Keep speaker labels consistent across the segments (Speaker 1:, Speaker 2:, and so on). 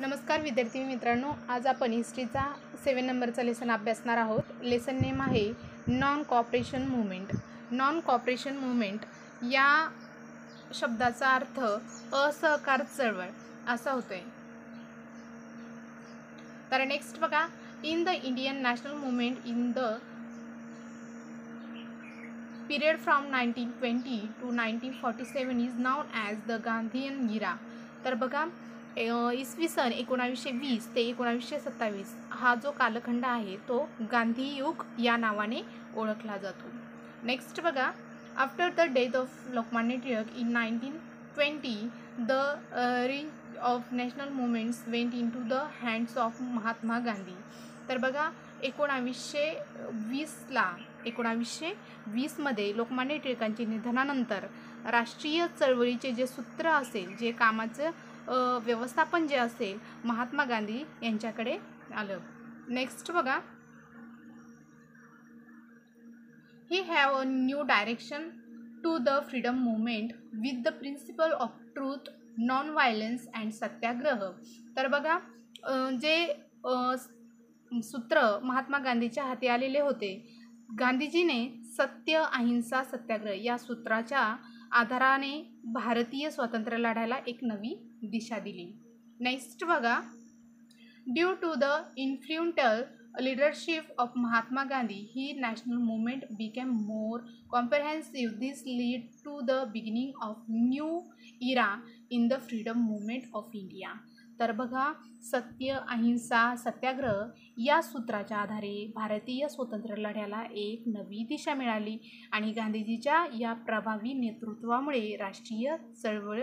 Speaker 1: नमस्कार विद्यार्थी मित्रांनो, आज आपण हिस्ट्रीचा 7 नंबरचा लेसन अभ्यासणार आहोत. लेसन नेम आहे non cooperation movement. Non cooperation movement या शब्दाचा अर्थ असहकार चळवळ असा होतोय. तर नेक्स्ट बघा, in the Indian national movement in the period from 1920 to 1947 is known as the Gandhian era. तर बघा, इसवी सन 1920 ते 1927 हा जो कालखंड आहे तो गांधी युग या नावाने ओळखला जातो. नेक्स्ट बघा, after the death of Lokmanya Tilak in 1920 the ring of national movements went into the hands of Mahatma Gandhi. तर बघा, 1920 मध्ये लोकमान्य टिळकांच्या निधनानंतर राष्ट्रीय चळवळीचे जे सूत्र असेल, जे कामाचं व्यवस्थापन जे असेल, महात्मा गांधी यांच्याकडे आलं. नेक्स्ट बघा, he have a new direction to the freedom movement with the principle of truth, non violence and satyagraha. तर बघा, जे सूत्र महात्मा गांधीच्या हाती आलेले होते, गांधीजीने सत्य, अहिंसा, सत्याग्रह या सूत्राच्या आधाराने भारतीय स्वातंत्र्य लढ्याला एक नवी दिशा दिली. नेक्स्ट बघा, due to the influential leadership of Mahatma Gandhi ही national movement became more comprehensive. This lead to the beginning of new era in the freedom movement of India. तर बघा, सत्य, अहिंसा, सत्याग्रह या सूत्राच्या आधारे भारतीय स्वातंत्र्य लढ्याला एक नवी दिशा मिळाली आणि गांधीजीच्या या प्रभावी नेतृत्वामुळे राष्ट्रीय चळवळ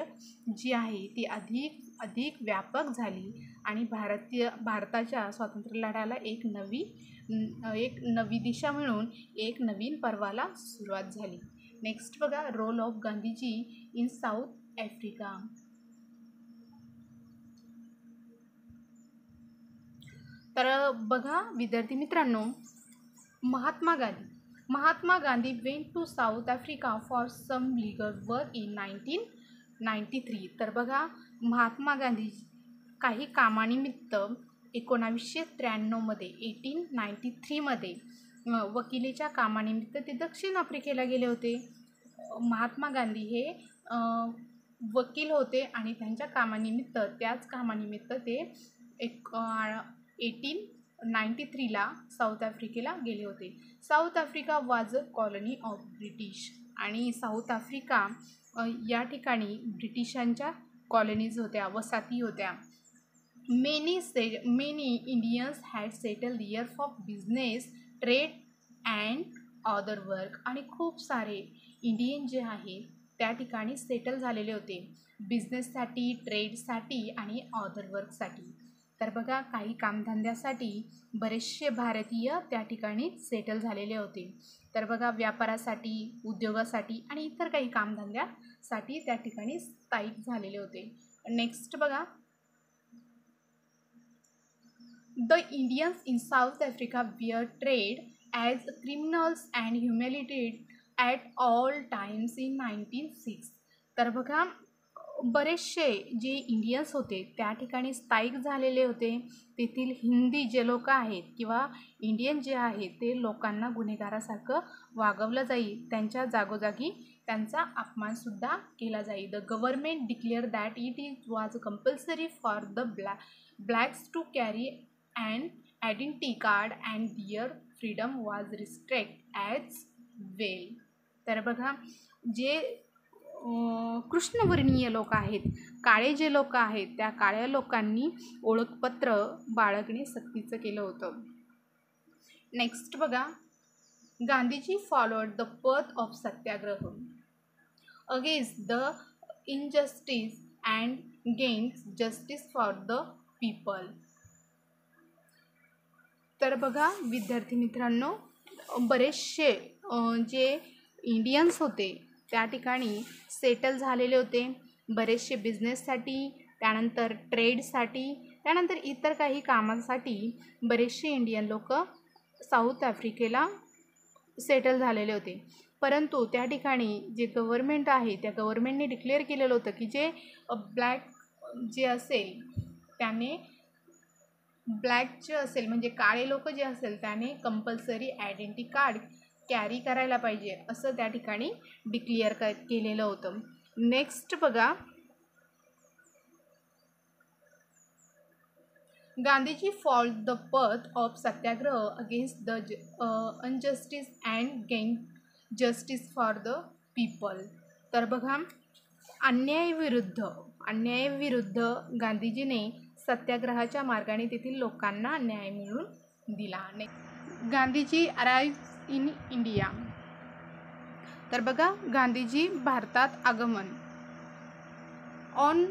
Speaker 1: जी आहे ती अधिक व्यापक झाली आणि भारताच्या स्वातंत्र्य लढ्याला एक नवी दिशा मिळून एक नवीन पर्वाला सुरुवात झाली. नेक्स्ट बघा, role of Gandhiji in South Africa. तर बघा विद्यार्थी मित्रांनो, Mahatma Gandhi went to South Africa for some legal work in 1993. तर बघा, महात्मा गांधी काही कामानिमित्त 1893 मध्ये वकिलीच्या कामानिमित्त ते दक्षिण आफ्रिकेला गेले होते. महात्मा गांधी हे वकील होते आणि त्यांच्या त्याच कामानिमित्त ते 1893 साऊथ आफ्रिकेला गेले होते. South Africa was a colony of British आणि साऊथ आफ्रिका या ठिकाणी ब्रिटिशांच्या कॉलनीज होत्या, वसाहती होत्या. Many Indians had settle here for business, trade and other work. आणि खूप सारे इंडियन जे आहे त्या ठिकाणी सेटल झालेले होते बिझनेससाठी, ट्रेडसाठी आणि अदर वर्कसाठी. तर बघा, काही कामधंद्यासाठी बरेचसे भारतीय त्या ठिकाणी सेटल झालेले होते. तर बघा, व्यापारासाठी, उद्योगासाठी आणि इतर काही कामधंद्यासाठी त्या ठिकाणी स्थायिक झालेले होते. नेक्स्ट बघा, the Indians in South Africa were treated as criminals and humiliated at all times in 1906. तर बघा, बरेचसे जे इंडियन्स होते त्या ठिकाणी स्थायिक झालेले होते. तेथील हिंदी जे लोक आहेत किंवा इंडियन जे आहेत ते लोकांना गुन्हेगारासारखं वागवलं जाईल, त्यांच्या जागोजागी त्यांचा अपमानसुद्धा केला जाईल. The government declare that it was compulsory for the blacks to carry and identity card and their freedom was restrict as well. तर बघा, जे कृष्णवर्णीय लोक आहेत, काळे जे लोक आहेत, त्या काळ्या लोकांनी ओळखपत्र बाळगणे सक्तीचं केलं होतं. नेक्स्ट बघा, Gandhiji followed the path of Satyagraha against the injustice and gains justice for the people. तर बघा विद्यार्थी मित्रांनो, बरेचसे जे इंडियन्स होते त्या ठिकाणी सेटल झालेले होते, बरेचसे बिझनेससाठी, त्यानंतर ट्रेडसाठी, त्यानंतर इतर काही कामांसाठी बरेचसे इंडियन लोक साऊथ आफ्रिकेला सेटल झालेले होते. परंतु त्या ठिकाणी जे गव्हर्नमेंट आहे त्या गव्हर्नमेंटने डिक्लेअर केलेलं होतं की जे ब्लॅक जे असेल त्याने ब्लॅक जे असेल म्हणजे काळे लोक जे असेल त्याने कंपल्सरी आयडेंटिटी कार्ड कॅरी करायला पाहिजे असं त्या ठिकाणी डिक्लेअर केलेलं होतं. नेक्स्ट बघा, Gandhiji followed the path of Satyagraha against the injustice and gain justice for the people. तर बघा, अन्यायाविरुद्ध गांधीजीने सत्याग्रहाच्या मार्गाने तेथील लोकांना न्याय मिळवून दिला. Gandhiji arrive in India. तर बघा, गांधीजी भारतात आगमन. On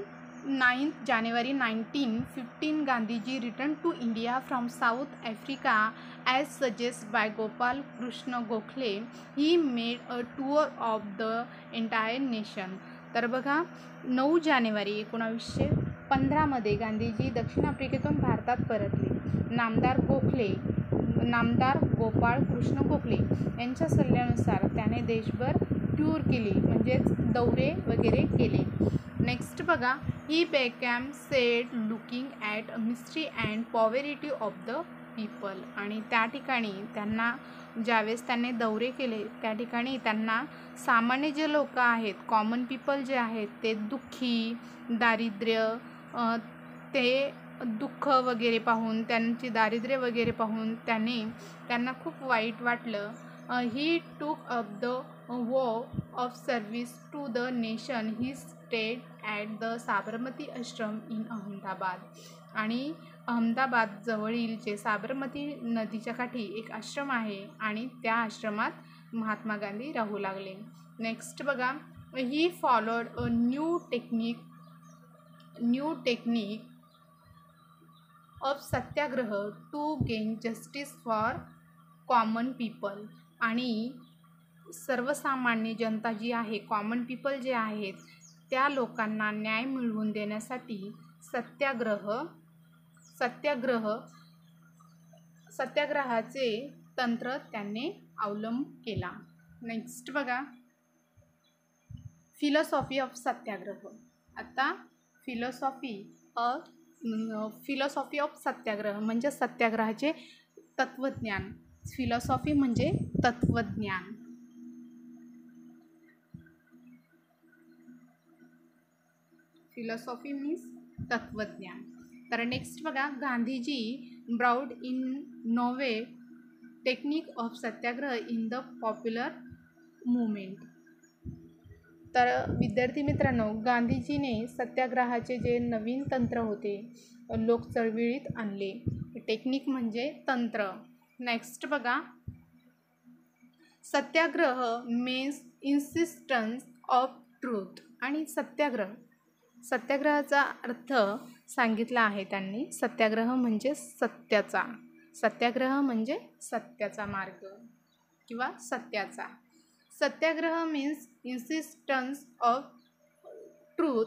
Speaker 1: 9th January 1915, Gandhiji returned to India from South Africa as suggested by Gopal Krishna Gokhale. He made a tour of the entire nation. तर बघा, 9 जानेवारी 1915 मध्ये गांधीजी दक्षिण आफ्रिकेतून भारतात परतले. नामदार गोपाळ कृष्ण गोखले यांच्या सल्ल्यानुसार त्याने देशभर टूर केली, म्हणजेच दौरे वगैरे केले. नेक्स्ट बघा, he became sad looking at misery and poverty of the people. आणि त्या ठिकाणी त्यांना ज्यावेळेस त्यांनी दौरे केले त्या ठिकाणी त्यांना सामान्य जे लोक आहेत, कॉमन पीपल जे आहेत, ते दुःखी, दारिद्र्य, ते दुःख वगैरे पाहून, त्यांची दारिद्र्य वगैरे पाहून त्यांना खूप वाईट वाटलं. He took up the vow of service to the nation. He stayed at the Sabarmati Ashram in Ahmedabad. आणि अहमदाबाद जवळील जे साबरमती नदीच्या काठी एक आश्रम आहे आणि त्या आश्रमात महात्मा गांधी राहू लागले. नेक्स्ट बघा, he followed a new technique of satyagraha to gain justice for common people. आणि सर्वसामान्य जनता जी आहे, कॉमन पीपल जे आहेत, त्या लोकांना न्याय मिळवून देण्यासाठी सत्याग्रहाचे तंत्र त्यांनी अवलंब केला. नेक्स्ट बघा, फिलॉसॉफी ऑफ सत्याग्रह. आता फिलॉसॉफी ऑफ सत्याग्रह म्हणजे सत्याग्रहाचे तत्वज्ञान. फिलॉसॉफी म्हणजे तत्वज्ञान. फिलॉसॉफी मीन्स तत्वज्ञान. तर नेक्स्ट बघा, Gandhiji brought in novel technique of satyagraha in the popular movement. तर विद्यार्थी मित्रांनो, गांधीजीने सत्याग्रहाचे जे नवीन तंत्र होते लोक चळवळीत आणले. टेक्निक म्हणजे तंत्र. नेक्स्ट बघा, सत्याग्रह मीन्स इन्सिस्टन्स ऑफ ट्रूथ. आणि सत्याग्रहाचा अर्थ सांगितला आहे त्यांनी. सत्याग्रह म्हणजे सत्याग्रह म्हणजे सत्याचा मार्ग किंवा सत्याचा. Satyagraha means insistence of truth.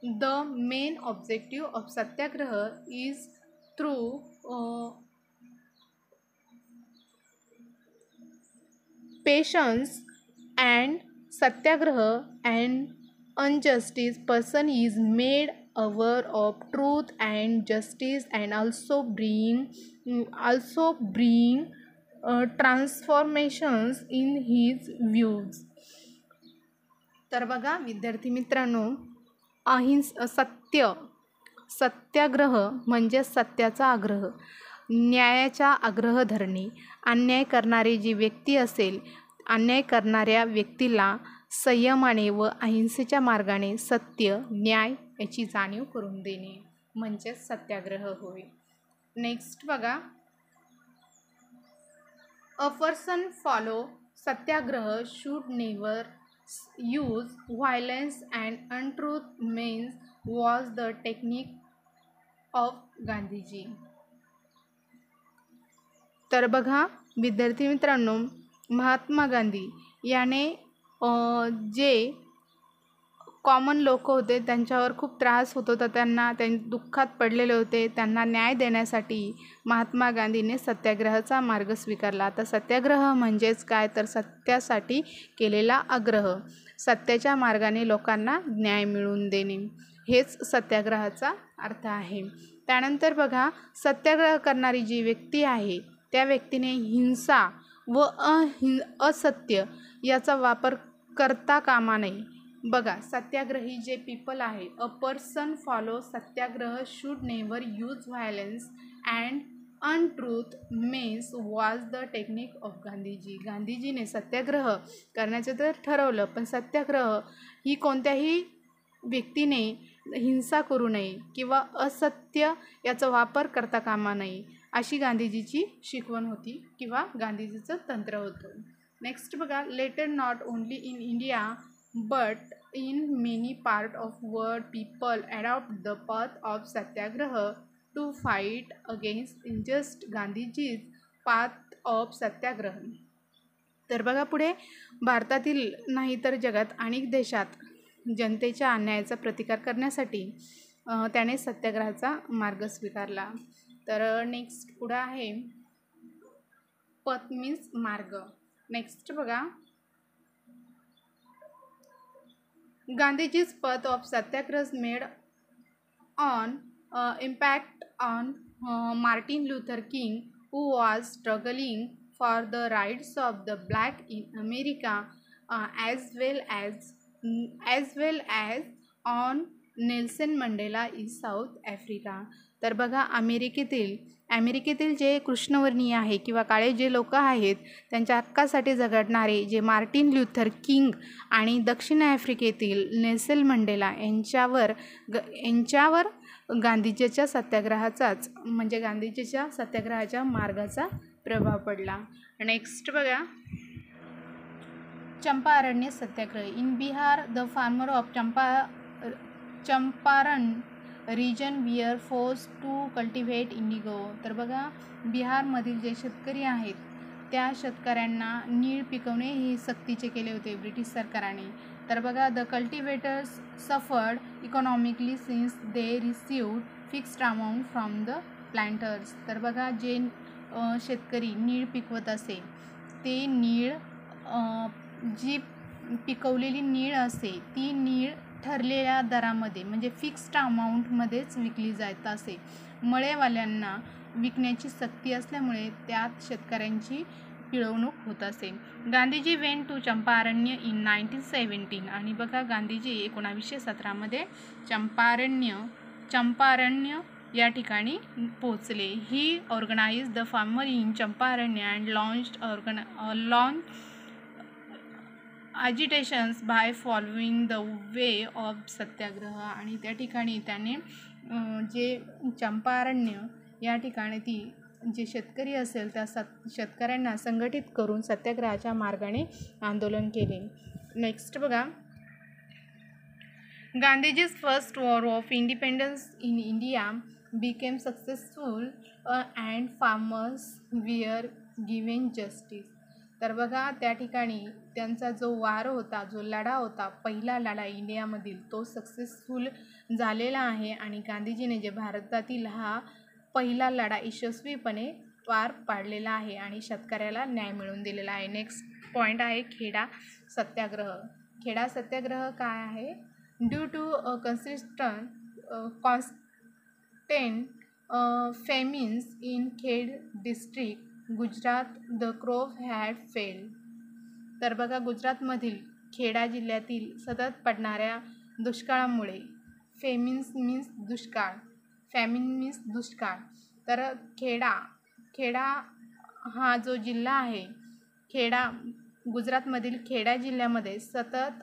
Speaker 1: The main objective of satyagraha is through patience and satyagraha and unjustice person is made aware of truth and justice and also bring transformations in his views. तर बघा विद्यार्थी मित्रांनो, सत्याग्रह म्हणजे सत्याचा आग्रह, न्यायाचा आग्रह धरणे. अन्याय करणारी जी व्यक्ती असेल, अन्याय करणाऱ्या व्यक्तीला संयमाने व अहिंसेच्या मार्गाने सत्य, न्याय याची जाणीव करून देणे म्हणजेच सत्याग्रह होय. नेक्स्ट बघा, अ person follow satyagraha should never use violence and untruth means was the technique of Gandhiji. तर बघा विद्यार्थी मित्रांनो, महात्मा गांधी याने जे कॉमन लोक होते त्यांच्यावर खूप त्रास होत होता, ते दुःखात पडलेले होते, त्यांना न्याय देण्यासाठी महात्मा गांधीने सत्याग्रहाचा मार्ग स्वीकारला. आता सत्याग्रह म्हणजेच काय, तर सत्यासाठी केलेला आग्रह, सत्याच्या मार्गाने लोकांना न्याय मिळवून देणे. हेच सत्याग्रहाचा अर्थ आहे. त्यानंतर बघा, सत्याग्रह करणारी जी व्यक्ती आहे त्या व्यक्तीने हिंसा व असत्य याचा वापर करता कामा नये. बघा, सत्याग्रही जे पीपल आहे, a person follow satyagraha should never use violence and untruth means was the technique of Gandhiji. गांधीजीने सत्याग्रह करण्याचं तर ठरवलं, पण सत्याग्रह ही कोणत्याही व्यक्तीने हिंसा करू नये किंवा असत्य याचा वापर करता कामा नये, अशी गांधीजीची शिकवण होती किंवा गांधीजीचं तंत्र होतं. नेक्स्ट बघा, later not only in India but in many part of world people adopt the path of satyagraha to fight against injust. Gandhiji's path of satyagraha. तर बघा पुढे, भारतातील नाही तर जगात अनेक देशात जनतेच्या अन्यायाचा प्रतिकार करण्यासाठी त्याने सत्याग्रहाचा मार्ग स्वीकारला. तर नेक्स्ट पुढं आहे पथ मीन्स मार्ग. नेक्स्ट बघा, Gandhiji's path of satyagrahs made on impact on Martin Luther King, who was struggling for the rights of the black in America, as well as on Nelson Mandela in South Africa. तर बघा, अमेरिकेतील जे कृष्णवर्णीय आहे किंवा काळे जे लोक आहेत त्यांच्या हक्कासाठी झगडणारे जे मार्टिन ल्युथर किंग आणि दक्षिण आफ्रिकेतील नेल्सन मंडेला यांच्यावर गांधीजीच्या सत्याग्रहाचाच म्हणजे गांधीजीच्या सत्याग्रहाच्या मार्गाचा प्रभाव पडला. नेक्स्ट बघा, Champaranya satyagraha. In Bihar the farmer of Champaran region were force to cultivate indigo. तर बघा, बिहारमधील जे शेतकरी आहेत त्या शेतकऱ्यांना नीळ पिकवणे हे सक्तीचे केले होते ब्रिटिश सरकारने. तर बघा, the cultivators suffered economically since they received fixed amount from the planters. तर बघा, जे शेतकरी नीळ पिकवत असे ते नीळ जी पिकवलेली नीळ असे ती नीळ ठरलेल्या दरामध्ये म्हणजे फिक्स्ड अमाऊंटमध्येच विकली जात असे. मळेवाल्यांना विकण्याची सक्ती असल्यामुळे त्यात शेतकऱ्यांची पिळवणूक होत असे. Gandhiji went to Champaranya in 1917. आणि बघा, गांधीजी 1917मध्ये चंपारण्य या ठिकाणी पोहोचले. He organize the farmer in Champaranya and launch agitations by following the way of satyagraha. आणि त्या ठिकाणी त्याने जे चंपारण्य या ठिकाणी ती जे शेतकरी असेल त्या शेतकऱ्यांना संघटित करून सत्याग्रहाच्या मार्गाने आंदोलन केले. नेक्स्ट बघा, Gandhiji's first war of independence in India became successful and farmers where given justice. तर बघा, त्या ठिकाणी त्यांचा जो वार होता, जो लढा होता, पहिला लढा इंडियामधील, तो सक्सेसफुल झालेला आहे आणि गांधीजीने जे भारतातील हा पहिला लढा यशस्वीपणे पार पाडलेला आहे आणि शेतकऱ्याला न्याय मिळवून दिलेला आहे. नेक्स्ट पॉईंट आहे खेडा सत्याग्रह. खेडा सत्याग्रह काय आहे? Due to constant famines in Kheda district Gujarat the crop had failed. तर बघा, गुजरातमधील खेडा जिल्ह्यातील सतत पडणाऱ्या दुष्काळामुळे फॅमिन मीन्स दुष्काळ. तर खेडा हा जो जिल्हा आहे, गुजरातमधील खेडा जिल्ह्यामध्ये सतत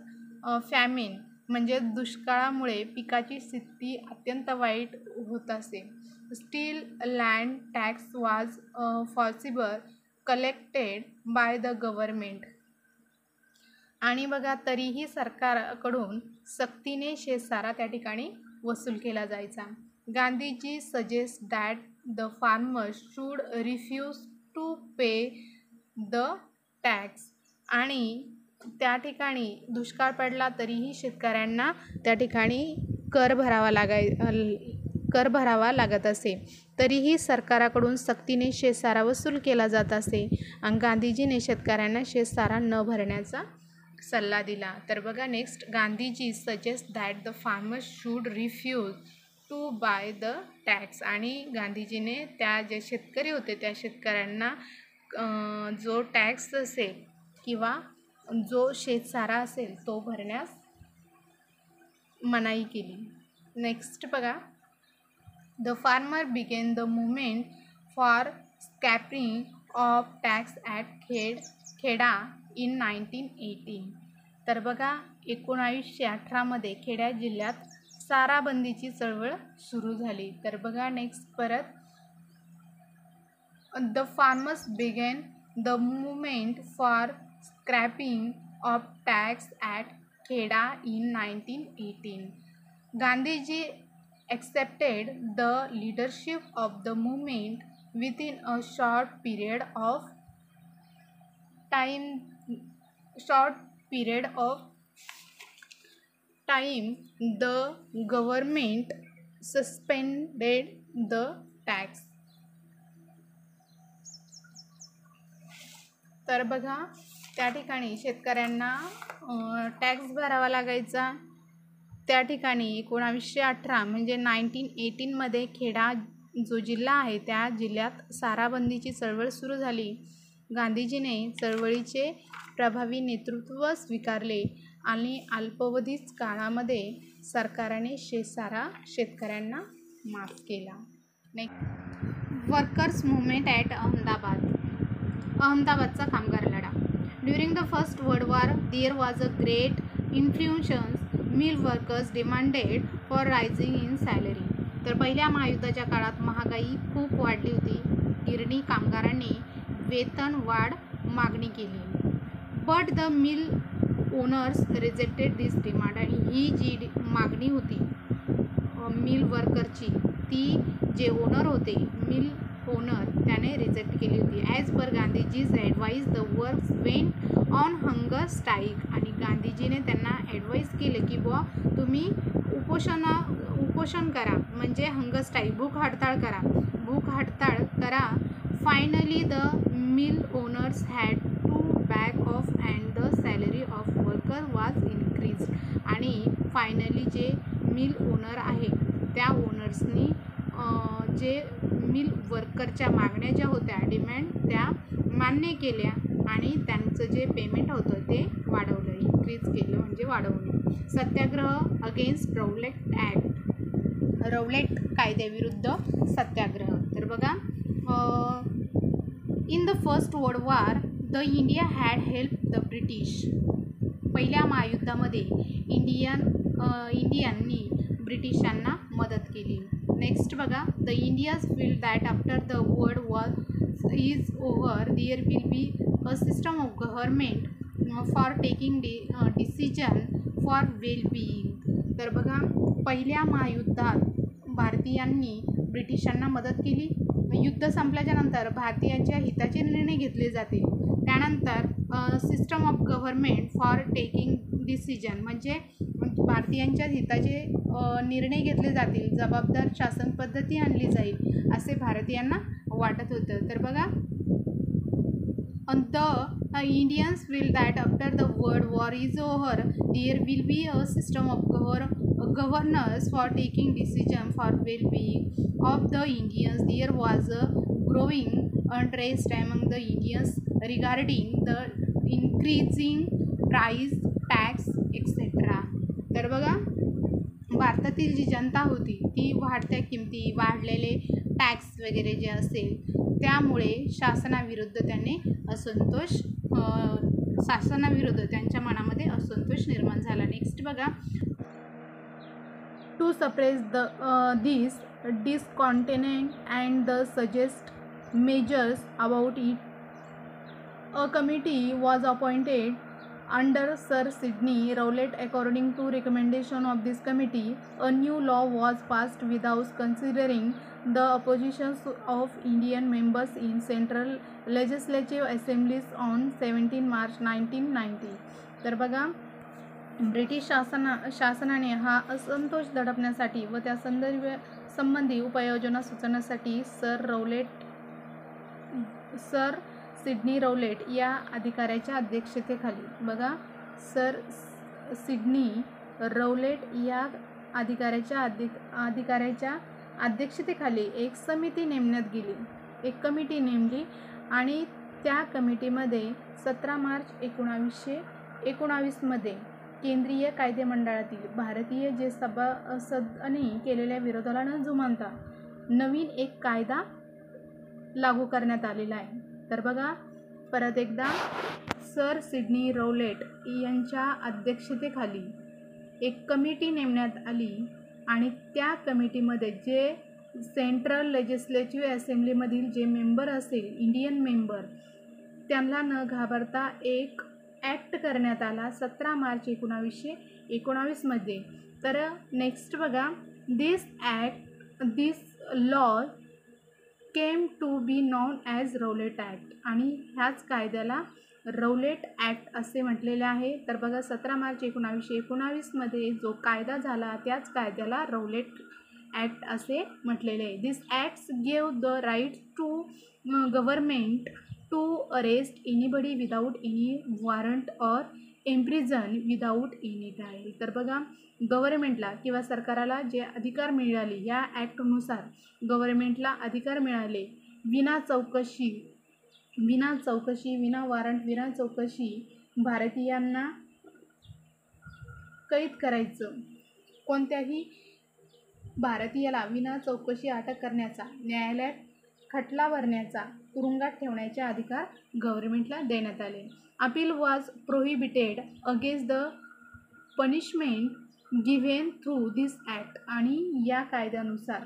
Speaker 1: फॅमिन म्हणजे दुष्काळामुळे पिकाची स्थिती अत्यंत वाईट होत असे. Still land tax was forcible collected by the government. आणि बघा, तरीही सरकारकडून सक्तीने शेतसारा त्या ठिकाणी वसूल केला जायचा. Gandhiji suggest that the farmers should refuse to pay the tax. आणि त्या ठिकाणी दुष्काळ पडला तरीही शेतकऱ्यांना त्या ठिकाणी कर भरावा लागत असे. तरीही सरकाराकडून सक्तीने शेतसारा वसूल केला जात असे आणि गांधीजीने शेतकऱ्यांना शेतसारा न भरण्याचा सल्ला दिला. तर बघा next, Gandhiji suggest that the farmers should refuse to buy the tax. आणि गांधीजीने त्या जे शेतकरी होते त्या शेतकऱ्यांना जो टॅक्स असेल किंवा जो शेतसारा असेल तो भरण्यास मनाई केली. नेक्स्ट बघा, the farmer began the movement for scrapping of tax at Kheda in 1918. तर बघा 1918 खेडा जिल्ह्यात साराबंदीची चळवळ सुरू झाली. तर बघा नेक्स्ट परत, the farmers began the movement for scrapping of tax at Kheda in 1918. Gandhiji accepted the leadership of the movement within a short period of time. The government suspended the tax. तर बघा त्या ठिकाणी शेतकऱ्यांना टॅक्स भरावा लागायचा. त्या ठिकाणी 1918 म्हणजे 1918 खेडा जो जिल्हा आहे त्या जिल्ह्यात साराबंदीची चळवळ सुरू झाली. गांधीजीने चळवळीचे प्रभावी नेतृत्व स्वीकारले आणि अल्पावधीच काळामध्ये सरकारने शेतसारा शेतकऱ्यांना माफ केला. Next, workers movement at Ahmedabad. अहमदाबादचा कामगार लढा. During the first world war there was a great influence. Mill workers demanded for raising in salary. तर पहिल्या महायुद्धाच्या काळात महागाई खूप वाढली होती. गिरणी कामगारांनी वेतन वाढ मागणी केली. But the mill owners rejected this demand. आणि ही जी मागणी होती मिल वर्करची ती जे ओनर होते मिल ओनर त्याने रिजेक्ट केली होती. As per Gandhiji's advise the works went on hunger strike. आणि गांधीजीने त्यांना ॲडवाईज केलं की बुवा तुम्ही उपोषण करा, म्हणजे हंगर स्ट्राईक, भूक हडताळ करा. Finally the mill owners had to back off and the salary of worker was increase. आणि फायनली जे मिल ओनर आहे त्या ओनर्सनी जे मिल वर्करच्या मागण्या ज्या होत्या डिमँड त्या मान्य केल्या आणि त्यांचं जे पेमेंट होतं ते वाढवलं, इन्क्रीज केलं म्हणजे वाढवलं. सत्याग्रह अगेन्स्ट रौलेट ॲक्ट. रौलेट कायद्याविरुद्ध सत्याग्रह. तर बघा in the first world war the India had help the British. पहिल्या महायुद्धामध्ये इंडियननी ब्रिटिशांना मदत केली. नेक्स्ट बघा, the India's feel that after the world war is over there will be a system of government for taking decision for well being. तर बघा पहिल्या महायुद्धात भारतीयांनी ब्रिटिशांना मदत केली. युद्ध संपल्याच्या नंतर भारतीयांच्या हिताचे निर्णय घेतले जातील. त्यानंतर system of government for taking decision म्हणजे भारतीयांच्या हिताचे निर्णय घेतले जातील, जबाबदार शासन पद्धती आणली जाईल असे भारतीयांना वाटत होतं. तर बघा the Indians feel that after the world war is over there will be a system of governors for taking decision for well-being of the Indians. There was a growing unrest among the Indians regarding the increasing price, tax, etc. तर बघा भारतातील जी जनता होती ती वाढत्या किमती, वाढलेले tax वगैरे जे असेल त्यामुळे शासनाविरुद्ध त्यांच्या मनामध्ये असंतोष निर्माण झाला. नेक्स्ट बघा, to suppress this discontent and suggest measures about it, a committee was appointed under Sir Sidney Rowlatt. According to recommendation of this committee, a new law was passed without considering the oppositions of Indian members in Central Legislative Assemblies on 17 March 1990. तर बघा British शासनाने हा असंतोष दडपण्यासाठी व त्या संबंधी उपाययोजना सुचवण्यासाठी सर सिडनी रौलेट या अधिकाऱ्याच्या अध्यक्षतेखाली बघा सर सिडनी रौलेट या अधिकाऱ्याच्या अध्यक्षतेखाली एक समिती नेमण्यात गेली, एक कमिटी नेमली आणि त्या कमिटीमध्ये 17 मार्च 1919 केंद्रीय कायदेमंडळातील भारतीय जे सभासदांनी केलेल्या विरोधाला न जुमानता नवीन एक कायदा लागू करण्यात आलेला आहे. तर बघा परत एकदा, सर सिडनी रौलेट यांच्या अध्यक्षतेखाली एक कमिटी नेमण्यात आली आणि त्या कमिटीमध्ये जे सेंट्रल लेजिस्लेटिव्ह असेंब्लीमधील जे मेंबर असेल, इंडियन मेंबर, त्यांना न घाबरता एक ॲक्ट करण्यात आला 17 मार्च 1919 तर नेक्स्ट बघा, this law came to be known as Rowlatt act आणि ह्याच कायद्याला रौलेट ॲक्ट असे म्हटलेले आहे. तर बघा 17 मार्च 1919 जो कायदा झाला त्याच कायद्याला रौलेट ॲक्ट असे म्हटलेले आहे. This acts give the right to government to arrest anybody without any warrant or imprison without any trial. तर बघा गव्हर्मेंटला किंवा सरकाराला जे अधिकार मिळाले या ॲक्टनुसार गव्हर्मेंटला अधिकार मिळाले विना चौकशी, विना वॉरंट, विना चौकशी भारतीयांना कैद करायचं, कोणत्याही भारतीयाला विना चौकशी अटक करण्याचा, न्यायालयात खटला भरण्याचा, तुरुंगात ठेवण्याचे अधिकार गव्हर्मेंटला देण्यात आले. Appeal was prohibited against the punishment given through this act आणि या कायद्यानुसार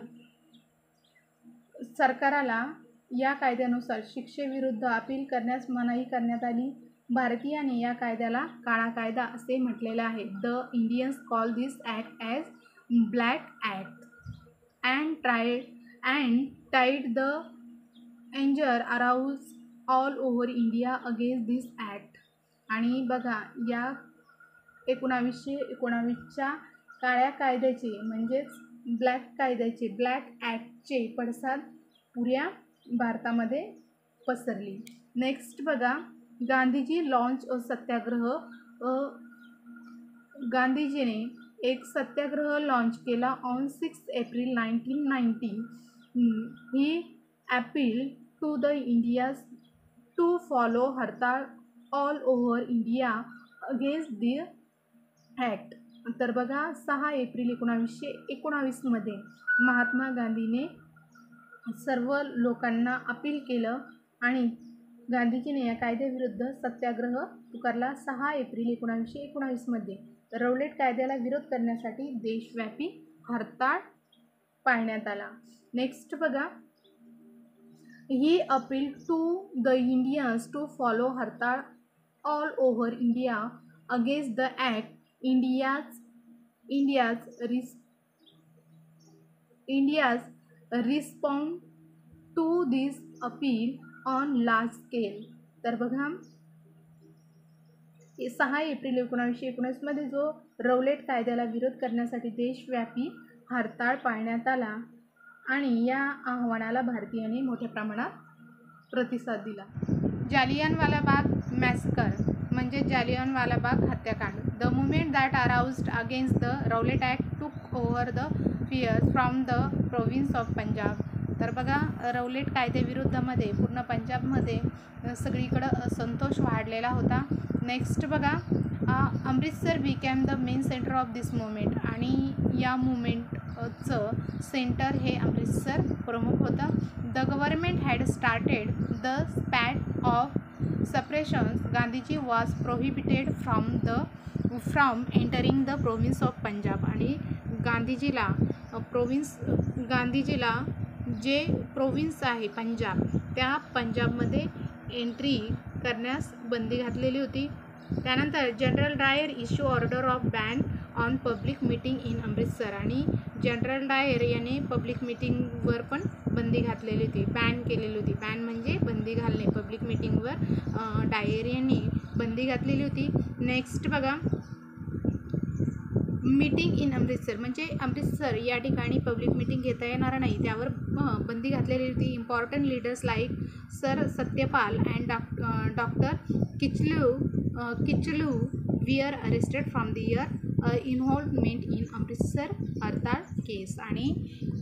Speaker 1: सरकाराला या कायद्यानुसार शिक्षेविरुद्ध अपील करण्यास मनाई करण्यात आली. भारतीयांनी या कायद्याला काळा कायदा असे म्हटलेले आहे. The Indians call this act as black act and tide the anger arouse all over India against this act. आणि बघा या 1919च्या काळ्या कायद्याचे म्हणजेच ब्लॅक कायद्याचे, ब्लॅक ॲक्टचे पडसाद पुऱ्या भारतामध्ये पसरली. नेक्स्ट बघा, गांधीजी लॉन्च अ सत्याग्रह. गांधीजीने एक सत्याग्रह लॉन्च केला on 6 April 1919. He appeal to the Indians to follow hartal all over India against the act. तर बघा 6 एप्रिल 1919 महात्मा गांधीने सर्व लोकांना अपील केलं आणि गांधीजीने या कायद्याविरुद्ध सत्याग्रह पुकारला 6 एप्रिल 1919 रौलेट कायद्याला विरोध करण्यासाठी देशव्यापी हरताळ पाळण्यात आला. नेक्स्ट बघा, he appeal to the Indians to follow hartal all over India against the act. India's respond to this appeal on large scale. तर बघा 6 एप्रिल 1919 जो रौलेट कायद्याला विरोध करण्यासाठी देशव्यापी हरताळ पाळण्यात आला आणि या आव्हानाला भारतीयांनी मोठ्या प्रमाणात प्रतिसाद दिला. जालियनवाला बाग मॅसकर म्हणजे जालियनवाला बाग हत्याकांड. The movement that aroused against the Rowlatt act took over the fierce from the province of Punjab. तर बघा रौलेट कायद्याविरुद्धमध्ये पूर्ण पंजाबमध्ये सगळीकडं असंतोष वाढलेला होता. नेक्स्ट बघा, Amritsar became the main centre of this movement आणि या मुवमेंटचं सेंटर हे अमृतसर प्रमुख होतं. The government had started the spate of suppressions. Gandhiji was prohibited from entering the province of Punjab आणि गांधीजीला जे प्रोव्हिन्स आहे पंजाब त्या पंजाबमध्ये एंट्री करण्यास बंदी घातलेली होती. त्यानंतर जनरल डायर issue order of ban on public meeting in Amritsar आणि जनरल डायर याने पब्लिक मीटिंगवर पण बंदी घातलेली होती, बॅन केलेली होती. बॅन म्हणजे बंदी घालणे, पब्लिक मीटिंगवर डायर यांनी बंदी घातलेली होती. नेक्स्ट बघा, मीटिंग इन अमृतसर म्हणजे अमृतसर या ठिकाणी पब्लिक मीटिंग घेता येणार नाही त्यावर बंदी घातलेली होती. Important leaders like sir Satyapal and doctor were arrested from their involvement in Amritsar hartal case. आणि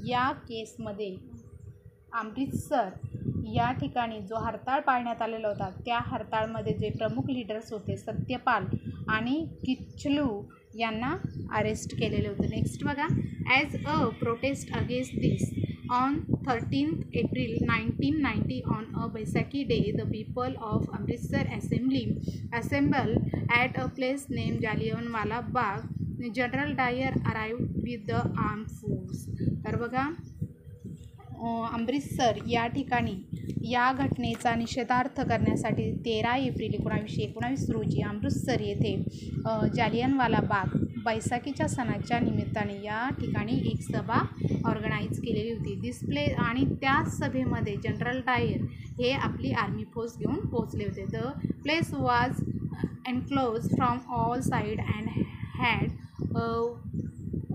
Speaker 1: या केसमध्ये अमृतसर या ठिकाणी जो हरताळ पाळण्यात आलेला होता त्या हरताळमध्ये जे प्रमुख लीडर्स होते सत्यपाल आणि किचलू यांना अरेस्ट केलेले होते. नेक्स्ट बघा, as a protest against this on 13 April 1990 on a Baisakhi day the people of Amritsar assemble at a place named Jallianwala Bagh. General डायर arrived with the arm force. तर बघा, अमृतसर या ठिकाणी या घटनेचा निषेधार्थ करण्यासाठी 13 एप्रिल 1919 रोजी अमृतसर येथे जालियनवाला बाग बैसाखीच्या सणाच्या निमित्ताने या ठिकाणी एक सभा ऑर्गनाईज केलेली होती. दिस आणि त्या सभेमध्ये जनरल डायर हे आपली आर्मी फोर्स घेऊन पोहोचले होते. The place was enclose from all side and had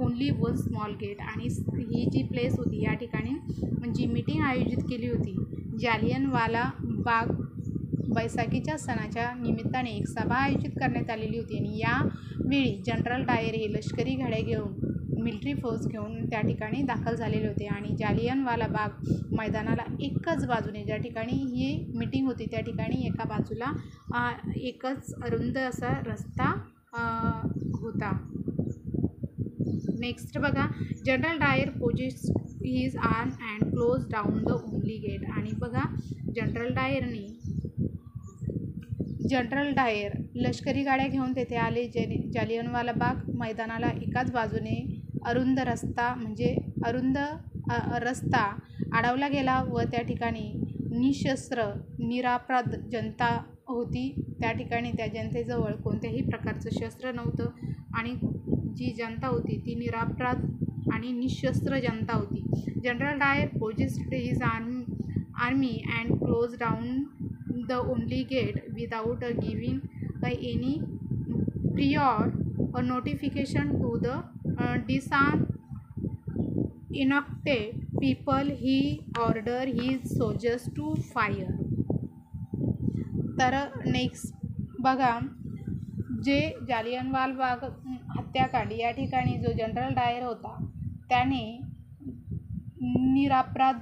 Speaker 1: only one small gate. आणि ही जी प्लेस होती या ठिकाणी जी मीटिंग आयोजित केली होती जालियनवाला बाग बैसाखीच्या सणाच्या निमित्ताने एक सभा आयोजित करण्यात आलेली होती. आणि यावेळी जनरल डायर हे लष्करी घड्या घेऊन मिलिटरी फोर्स घेऊन त्या ठिकाणी दाखल झालेले होते. आणि जालियनवाला बाग मैदानाला एकच बाजूने ज्या ठिकाणी ही मीटिंग होती त्या ठिकाणी एका बाजूला एकच अरुंद असा रस्ता होता. नेक्स्ट बघा, general Dyer poses his arm and close down the only gate. आणि बघा, जनरल डायर लष्करी गाड्या घेऊन तेथे आले. जालियनवाला बाग मैदानाला एकाच बाजूने अरुंद रस्ता म्हणजे अरुंद रस्ता अडवला गेला व त्या ठिकाणी निशस्त्र निरापराध जनता होती. त्या ठिकाणी त्या जनतेजवळ कोणत्याही प्रकारचं शस्त्र नव्हतं आणि जी जनता होती ती निरापराध आणि निशस्त्र जनता होती. General Dyer posted his army and close down the only gate without giving any prior notification to the disinfected people. He order his soldiers to fire. तर नेक्स्ट बघा, जे जालियनवाला बाग हत्याकांड या ठिकाणी जो जनरल डायर होता त्याने निरापराध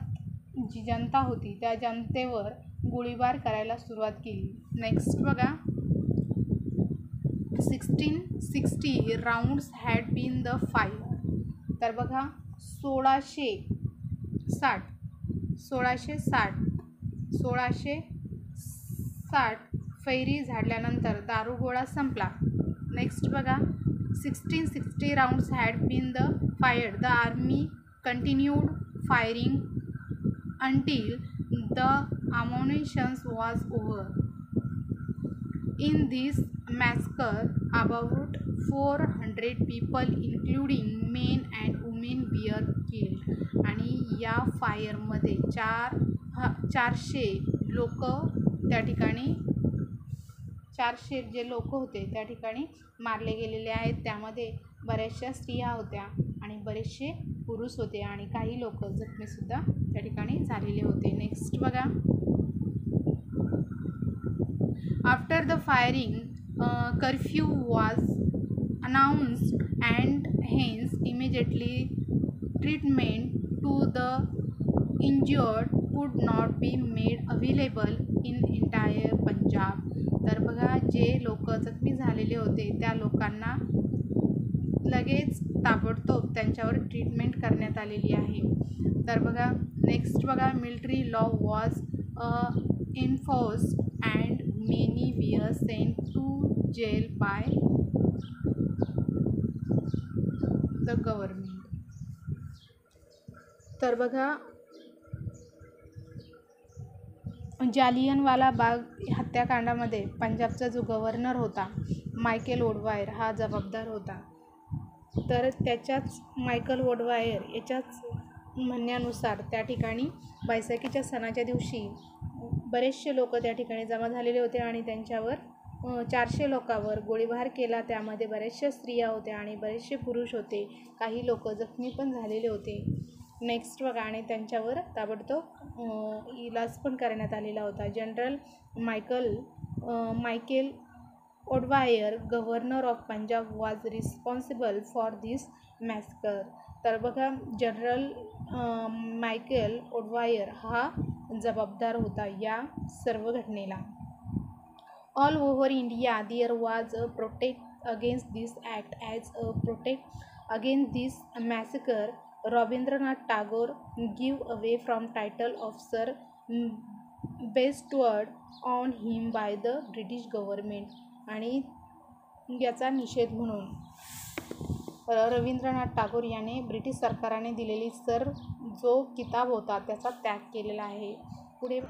Speaker 1: जी जनता होती त्या जनतेवर गोळीबार करायला सुरुवात केली. नेक्स्ट बघा, 1660 rounds had been the fire. तर बघा, 1660 फैरी झाडल्यानंतर दारुगोळा संपला. नेक्स्ट बघा, 1660 rounds had been the fired. The army continued firing until the ammunition was over. In this massacre, about 400 people including men and women were killed. आणि या फायरमध्ये 400 लोक त्या ठिकाणी 400 जे लोक होते त्या ठिकाणी मारले गेलेले आहेत. त्यामध्ये बऱ्याचशा स्त्रिया होत्या आणि बरेचसे पुरुष होते आणि काही लोक जखमीसुद्धा त्या ठिकाणी झालेले होते. नेक्स्ट बघा, after the firing curfew was announced and hence immediately treatment to the injured could not be made available in entire Punjab. तर बघा, जे लोक जखमी झालेले होते त्या लोकांना लगेच ताबडतोब त्यांच्यावर ट्रीटमेंट करण्यात आलेली आहे. तर बघा, नेक्स्ट बघा, military law was enforced and many were sent to jail by the government. तर बघा, जालियनवाला बाग हत्याकांडामध्ये पंजाबचा जो गव्हर्नर होता मायकेल वोडवायर हा जबाबदार होता. तर त्याच्याच मायकेल वोडवायर याच्याच म्हणण्यानुसार त्या ठिकाणी बैसाखीच्या सणाच्या दिवशी बरेचसे लोक त्या ठिकाणी जमा झालेले होते आणि त्यांच्यावर 400 लोकांवर गोळीबार केला. त्यामध्ये बऱ्याचशा स्त्रिया होत्या आणि बरेचसे पुरुष होते. काही लोक जखमी पण झालेले होते. नेक्स्ट बघा, आणि त्यांच्यावर ताबडतोब इलाज पण करण्यात आलेला होता. General Michael O'Dwyer governor of Punjab was responsible for this massacre. तर बघा जनरल मायकेल ओडवायर हा जबाबदार होता या सर्व घटनेला. All over India there was a protest against this act. As a protest against this massacre Rabindranath Tagore give away from title of sir bestowed on him by the British government. आणि याचा निषेध म्हणून रवींद्रनाथ टागोर याने ब्रिटिश सरकारने दिलेली सर जो किताब होता त्याचा त्याग केलेला आहे. पुढे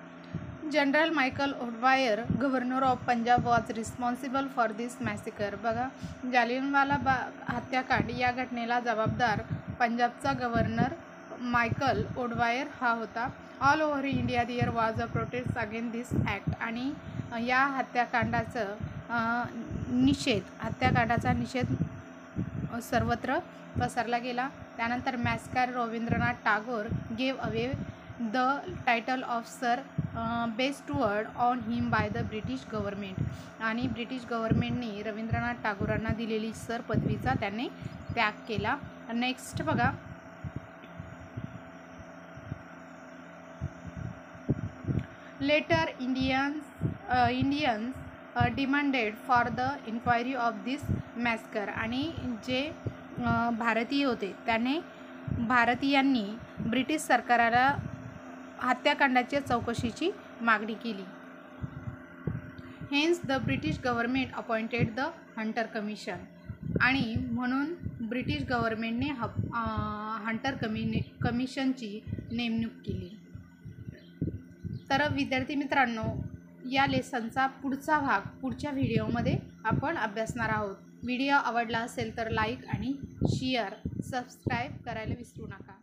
Speaker 1: general Michael O'Dwyer governor of Punjab was responsible for this massacre. बघा जालियनवाला बाग हत्याकांड या घटनेला जबाबदार पंजाबचा गव्हर्नर मायकल ओडवायर हा होता. All over India there was a protest against this act. आणि या हत्याकांडाचा निषेध सर्वत्र पसरला गेला. त्यानंतर massacre Rabindranath Tagore gave away the title of sir bestowed on him by the British government. आणि ब्रिटिश गव्हर्मेंटने रवींद्रनाथ टागोरांना दिलेली सर पदवीचा त्याने त्याग केला. नेक्स्ट बघा later Indians demanded for the inquiry of this massacre. आणि जे भारतीय होते भारतीयांनी ब्रिटिश सरकाराला हत्याकांडाच्या चौकशीची मागणी केली. Hence the British government appointed the Hunter commission. आणि म्हणून ब्रिटिश गव्हर्मेंटने हंटर कमिशनची नेमणूक केली. तर विद्यार्थी मित्रांनो या लेसनचा पुढचा भाग पुढच्या व्हिडिओमध्ये आपण अभ्यासणार आहोत. व्हिडिओ आवडला असेल तर लाईक आणि शेअर सबस्क्राईब करायला विसरू नका.